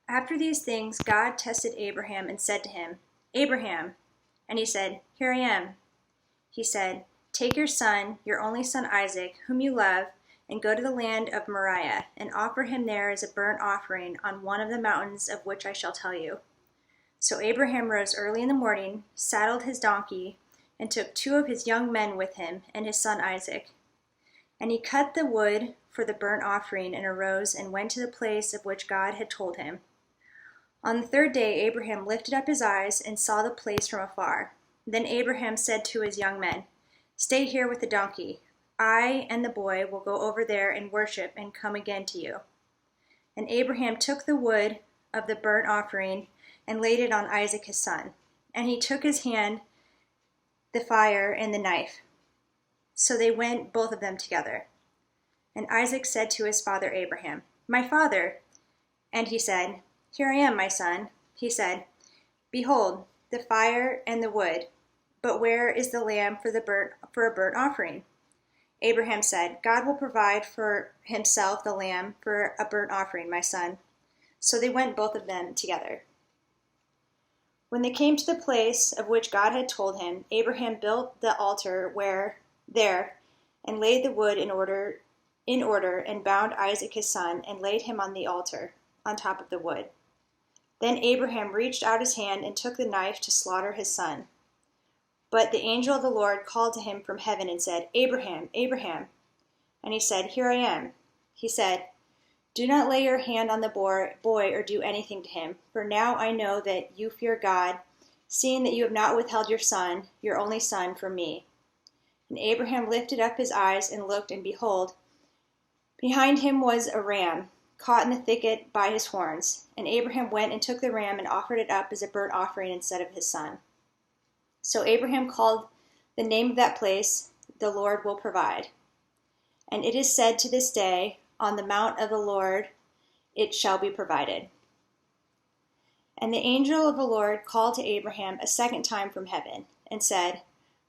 After these things, God tested Abraham and said to him, Abraham. And he said, Here I am. He said, Take your son, your only son Isaac, whom you love, and go to the land of Moriah, and offer him there as a burnt offering on one of the mountains of which I shall tell you. So Abraham rose early in the morning, saddled his donkey, and took 2 of his young men with him and his son Isaac. And he cut the wood for the burnt offering and arose and went to the place of which God had told him. On the 3rd day Abraham lifted up his eyes and saw the place from afar. Then Abraham said to his young men, Stay here with the donkey. I and the boy will go over there and worship and come again to you. And Abraham took the wood of the burnt offering and laid it on Isaac his son. And he took his hand, the fire, and the knife. So they went both of them together. And Isaac said to his father Abraham, My father. And he said, Here I am, my son. He said, Behold, the fire and the wood, but where is the lamb for a burnt offering? Abraham said, God will provide for himself the lamb for a burnt offering, my son. So they went both of them together. When they came to the place of which God had told him, Abraham built the altar there and laid the wood in order and bound Isaac his son and laid him on the altar on top of the wood. Then Abraham reached out his hand and took the knife to slaughter his son. But the angel of the Lord called to him from heaven and said, Abraham, Abraham. And he said, Here I am. He said, Do not lay your hand on the boy or do anything to him, for now I know that you fear God, seeing that you have not withheld your son, your only son, from me. And Abraham lifted up his eyes and looked, and behold, behind him was a ram, caught in the thicket by his horns. And Abraham went and took the ram and offered it up as a burnt offering instead of his son. So Abraham called the name of that place, The Lord Will Provide. And it is said to this day, On the mount of the Lord it shall be provided. And the angel of the Lord called to Abraham a second time from heaven, and said,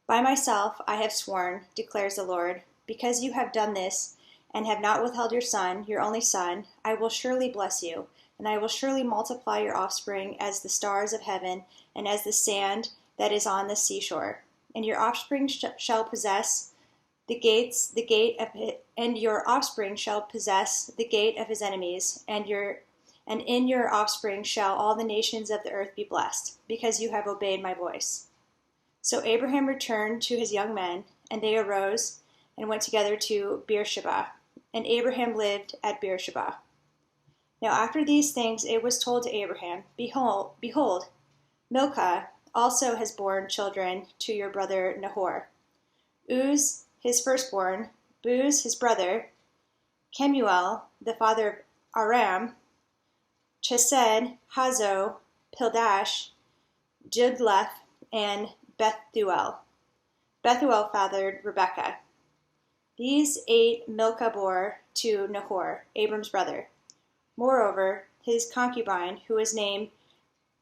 By myself I have sworn, declares the Lord, because you have done this, and have not withheld your son, your only son, I will surely bless you, and I will surely multiply your offspring as the stars of heaven, and as the sand that is on the seashore. And your offspring shall possess and your offspring shall possess the gate of his enemies, and in your offspring shall all the nations of the earth be blessed, because you have obeyed my voice. So Abraham returned to his young men, and they arose and went together to Beersheba, and Abraham lived at Beersheba. Now after these things it was told to Abraham, Behold, Milcah also has borne children to your brother Nahor. Uz, his firstborn, Buz, his brother, Kemuel, the father of Aram, Chesed, Hazo, Pildash, Jidlaph, and Bethuel. Bethuel fathered Rebekah. These 8 Milcah bore to Nahor, Abram's brother. Moreover, his concubine, who was named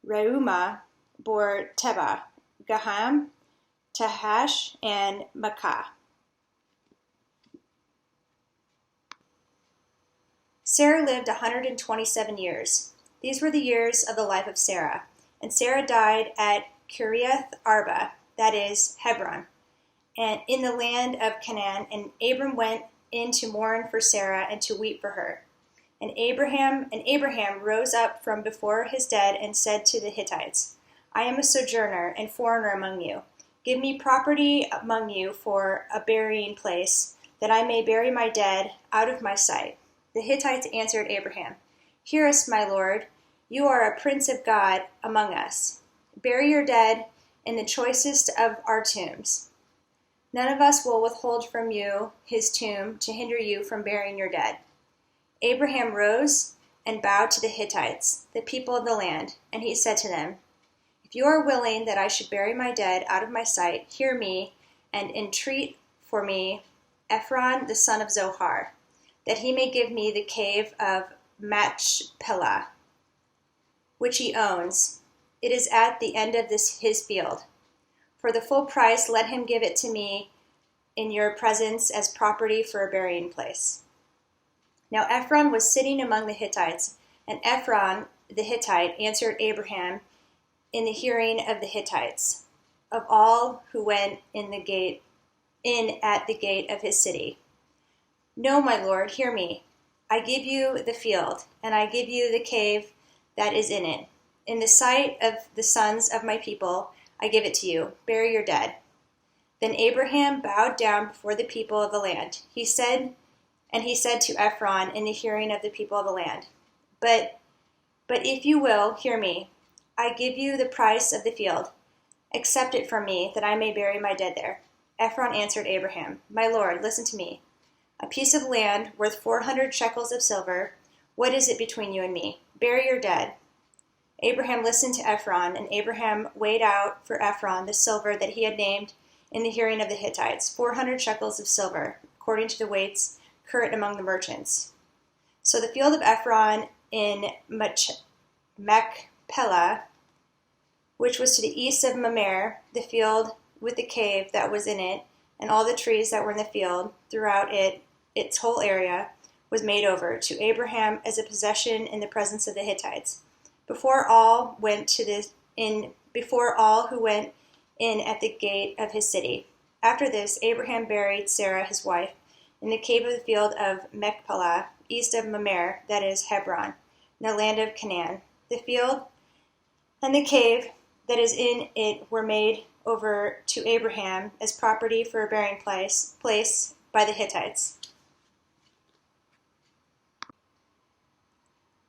Reumah, bore Tebah, Gaham, Tahash, and Makkah. Sarah lived 127 years. These were the years of the life of Sarah. And Sarah died at Kiriath Arba, that is, Hebron, and in the land of Canaan. And Abram went in to mourn for Sarah and to weep for her. And Abraham rose up from before his dead and said to the Hittites, I am a sojourner and foreigner among you. Give me property among you for a burying place, that I may bury my dead out of my sight. The Hittites answered Abraham, Hear us, my lord, you are a prince of God among us. Bury your dead in the choicest of our tombs. None of us will withhold from you his tomb to hinder you from burying your dead. Abraham rose and bowed to the Hittites, the people of the land, and he said to them, If you are willing that I should bury my dead out of my sight, hear me and entreat for me Ephron the son of Zohar, that he may give me the cave of Machpelah, which he owns. It is at the end of his field. For the full price let him give it to me in your presence as property for a burying place. Now Ephron was sitting among the Hittites, and Ephron the Hittite answered Abraham in the hearing of the Hittites, of all who went in at the gate of his city. No, my lord, hear me. I give you the field, and I give you the cave that is in it. In the sight of the sons of my people, I give it to you. Bury your dead. Then Abraham bowed down before the people of the land. He said to Ephron in the hearing of the people of the land, But if you will, hear me. I give you the price of the field. Accept it from me, that I may bury my dead there. Ephron answered Abraham, My lord, listen to me. A piece of land worth 400 shekels of silver, what is it between you and me? Bury your dead. Abraham listened to Ephron, and Abraham weighed out for Ephron the silver that he had named in the hearing of the Hittites, 400 shekels of silver, according to the weights current among the merchants. So the field of Ephron in Machpelah, which was to the east of Mamre, the field with the cave that was in it, and all the trees that were in the field throughout its whole area, was made over to Abraham as a possession in the presence of the Hittites, before all who went in at the gate of his city. After this, Abraham buried Sarah his wife in the cave of the field of Machpelah, east of Mamre, that is Hebron, in the land of Canaan. The field and the cave that is in it were made over to Abraham as property for a burying place by the Hittites.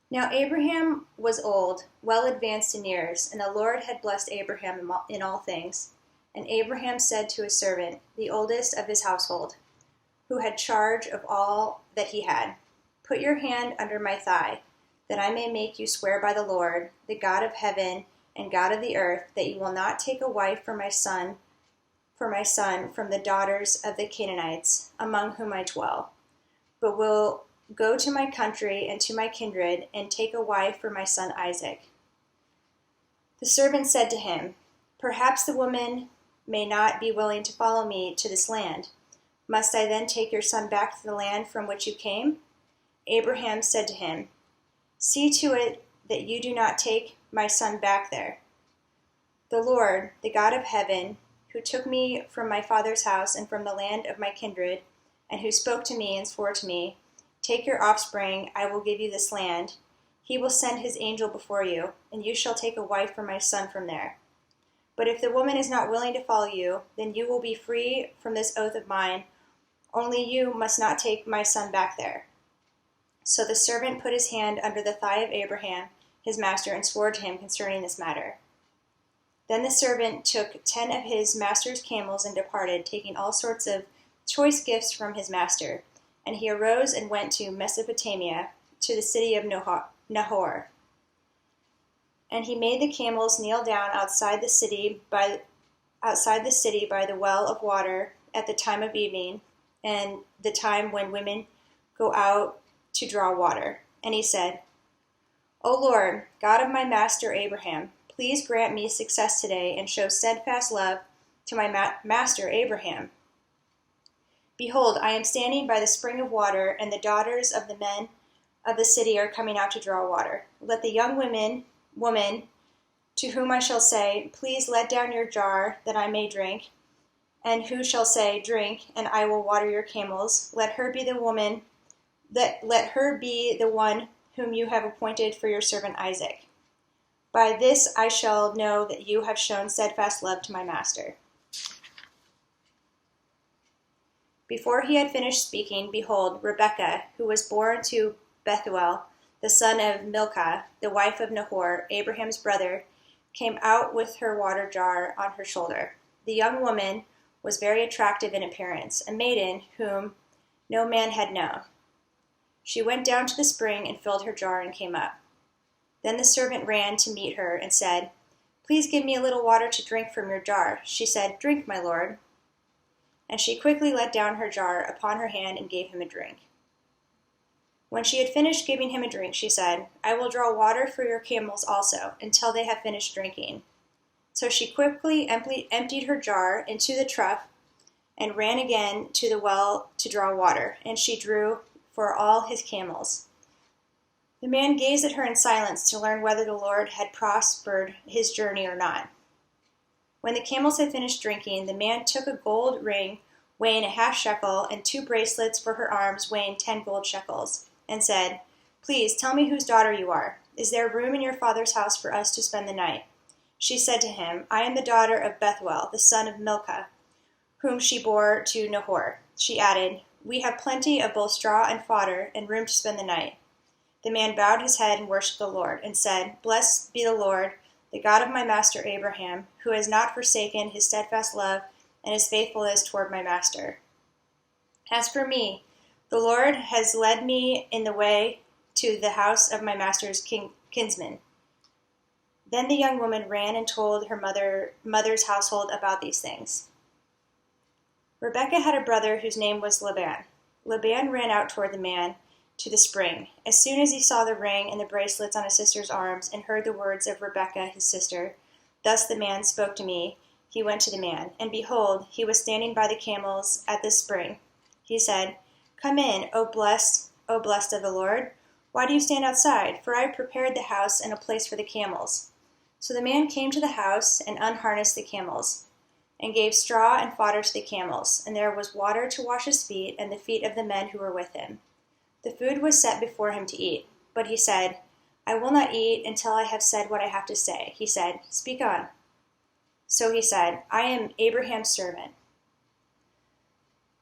Now Abraham was old, well advanced in years, and the Lord had blessed Abraham in all things. And Abraham said to his servant, the oldest of his household, who had charge of all that he had, Put your hand under my thigh, that I may make you swear by the Lord, the God of heaven and God of the earth, that you will not take a wife for my son from the daughters of the Canaanites, among whom I dwell, but will go to my country and to my kindred, and take a wife for my son Isaac. The servant said to him, Perhaps the woman may not be willing to follow me to this land. Must I then take your son back to the land from which you came? Abraham said to him, See to it that you do not take my son back there. The Lord, the God of heaven, who took me from my father's house and from the land of my kindred, and who spoke to me and swore to me, Take your offspring, I will give you this land. He will send his angel before you, and you shall take a wife for my son from there. But if the woman is not willing to follow you, then you will be free from this oath of mine. Only you must not take my son back there. So the servant put his hand under the thigh of Abraham, his master, and swore to him concerning this matter. Then the servant took 10 of his master's camels and departed, taking all sorts of choice gifts from his master. And he arose and went to Mesopotamia, to the city of Nahor. And he made the camels kneel down outside the city by the well of water at the time of evening, and the time when women go out to draw water. And he said, O Lord, God of my master Abraham, please grant me success today and show steadfast love to my master Abraham. Behold, I am standing by the spring of water, and the daughters of the men of the city are coming out to draw water. Let the young woman to whom I shall say, Please let down your jar that I may drink, and who shall say, Drink, and I will water your camels, let her be the one whom you have appointed for your servant Isaac. By this I shall know that you have shown steadfast love to my master. Before he had finished speaking, behold, Rebekah, who was born to Bethuel, the son of Milcah, the wife of Nahor, Abraham's brother, came out with her water jar on her shoulder. The young woman was very attractive in appearance, a maiden whom no man had known. She went down to the spring and filled her jar and came up. Then the servant ran to meet her and said, Please give me a little water to drink from your jar. She said, Drink, my lord. And she quickly let down her jar upon her hand and gave him a drink. When she had finished giving him a drink, she said, I will draw water for your camels also, until they have finished drinking. So she quickly emptied her jar into the trough and ran again to the well to draw water, and she drew for all his camels. The man gazed at her in silence to learn whether the Lord had prospered his journey or not. When the camels had finished drinking, the man took a gold ring weighing a half shekel and 2 bracelets for her arms weighing 10 gold shekels, and said, "Please tell me whose daughter you are. Is there room in your father's house for us to spend the night?" She said to him, "I am the daughter of Bethuel, the son of Milcah, whom she bore to Nahor." She added, "We have plenty of both straw and fodder and room to spend the night." The man bowed his head and worshipped the Lord, and said, "Blessed be the Lord, the God of my master Abraham, who has not forsaken his steadfast love and his faithfulness toward my master. As for me, the Lord has led me in the way to the house of my master's kinsman." Then the young woman ran and told her mother's household about these things. Rebekah had a brother whose name was Laban. Laban ran out toward the man to the spring. As soon as he saw the ring and the bracelets on his sister's arms and heard the words of Rebekah his sister, "Thus the man spoke to me," he went to the man, and behold, he was standing by the camels at the spring. He said, "Come in, O blessed of the Lord. Why do you stand outside? For I have prepared the house and a place for the camels." So the man came to the house and unharnessed the camels, and gave straw and fodder to the camels, and there was water to wash his feet and the feet of the men who were with him. The food was set before him to eat, but he said, "I will not eat until I have said what I have to say." He said, "Speak on." So he said, "I am Abraham's servant.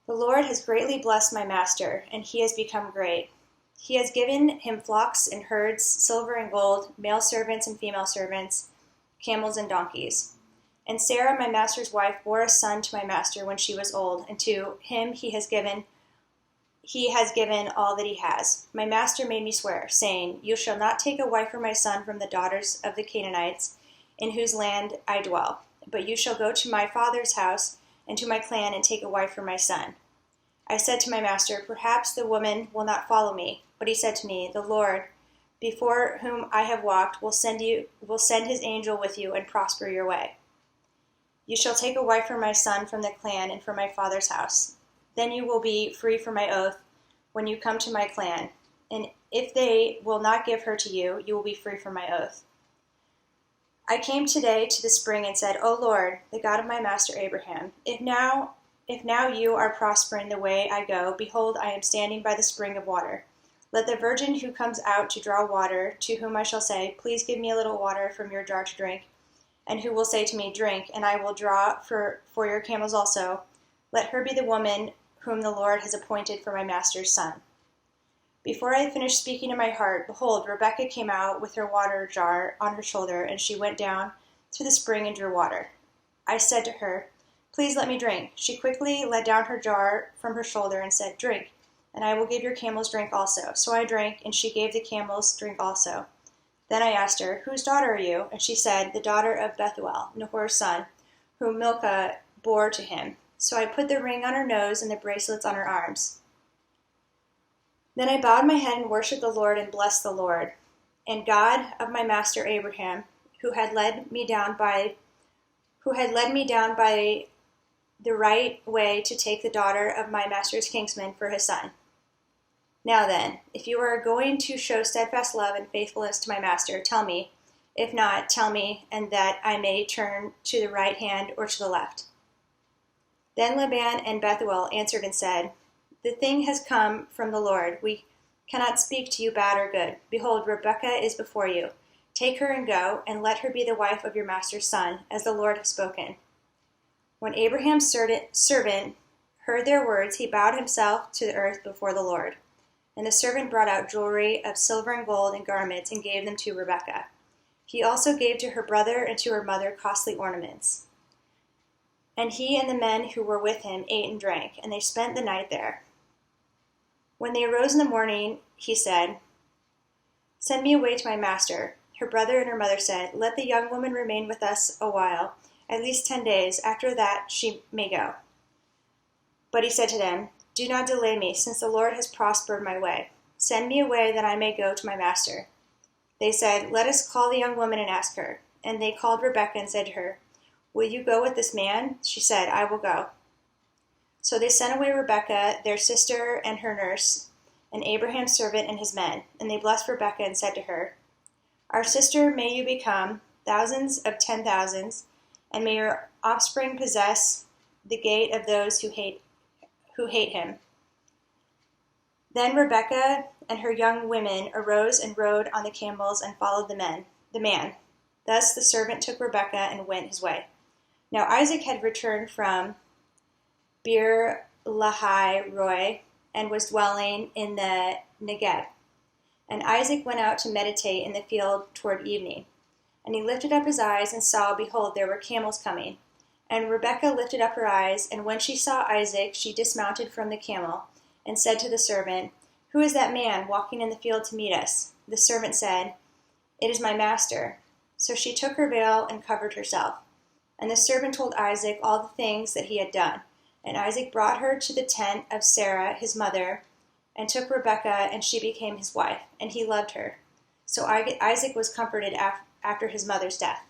The Lord has greatly blessed my master, and he has become great. He has given him flocks and herds, silver and gold, male servants and female servants, camels and donkeys. And Sarah, my master's wife, bore a son to my master when she was old, and to him he has given all that he has. My master made me swear, saying, 'You shall not take a wife for my son from the daughters of the Canaanites, in whose land I dwell, but you shall go to my father's house and to my clan and take a wife for my son.' I said to my master, 'Perhaps the woman will not follow me.' But he said to me, 'The Lord, before whom I have walked, will send his angel with you and prosper your way. You shall take a wife for my son from the clan and from my father's house. Then you will be free from my oath when you come to my clan. And if they will not give her to you, you will be free from my oath.' I came today to the spring and said, 'O Lord, the God of my master Abraham, if now you are prospering the way I go, behold, I am standing by the spring of water. Let the virgin who comes out to draw water, to whom I shall say, "Please give me a little water from your jar to drink," and who will say to me, "Drink, and I will draw for your camels also," let her be the woman whom the Lord has appointed for my master's son.' Before I had finished speaking in my heart, behold, Rebekah came out with her water jar on her shoulder, and she went down to the spring and drew water. I said to her, 'Please let me drink.' She quickly let down her jar from her shoulder and said, 'Drink, and I will give your camels drink also.' So I drank, and she gave the camels drink also. Then I asked her, 'Whose daughter are you?' And she said, 'The daughter of Bethuel, Nahor's son, whom Milcah bore to him.' So I put the ring on her nose and the bracelets on her arms. Then I bowed my head and worshipped the Lord and blessed the Lord, and God of my master Abraham, who had led me down by the right way to take the daughter of my master's kinsman for his son. Now then, if you are going to show steadfast love and faithfulness to my master, tell me. If not, tell me, and that I may turn to the right hand or to the left." Then Laban and Bethuel answered and said, "The thing has come from the Lord. We cannot speak to you bad or good. Behold, Rebekah is before you. Take her and go, and let her be the wife of your master's son, as the Lord has spoken." When Abraham's servant heard their words, he bowed himself to the earth before the Lord. And the servant brought out jewelry of silver and gold and garments and gave them to Rebekah. He also gave to her brother and to her mother costly ornaments. And he and the men who were with him ate and drank, and they spent the night there. When they arose in the morning, he said, "Send me away to my master." Her brother and her mother said, "Let the young woman remain with us a while, at least 10 days. After that she may go." But he said to them, "Do not delay me, since the Lord has prospered my way. Send me away that I may go to my master." They said, "Let us call the young woman and ask her." And they called Rebekah and said to her, "Will you go with this man?" She said, "I will go." So they sent away Rebekah, their sister, and her nurse, and Abraham's servant and his men. And they blessed Rebekah and said to her, Our sister, may you become thousands of 10,000s, and may your offspring possess the gate of those who hate him. Then Rebekah and her young women arose and rode on the camels and followed the man. Thus the servant took Rebekah and went his way. Now Isaac had returned from Beer Lahai Roi and was dwelling in the Negeb. And Isaac went out to meditate in the field toward evening. And he lifted up his eyes and saw, behold, there were camels coming. And Rebekah lifted up her eyes, and when she saw Isaac, she dismounted from the camel, and said to the servant, Who is that man walking in the field to meet us? The servant said, It is my master. So she took her veil and covered herself. And the servant told Isaac all the things that he had done. And Isaac brought her to the tent of Sarah, his mother, and took Rebekah, and she became his wife, and he loved her. So Isaac was comforted after his mother's death.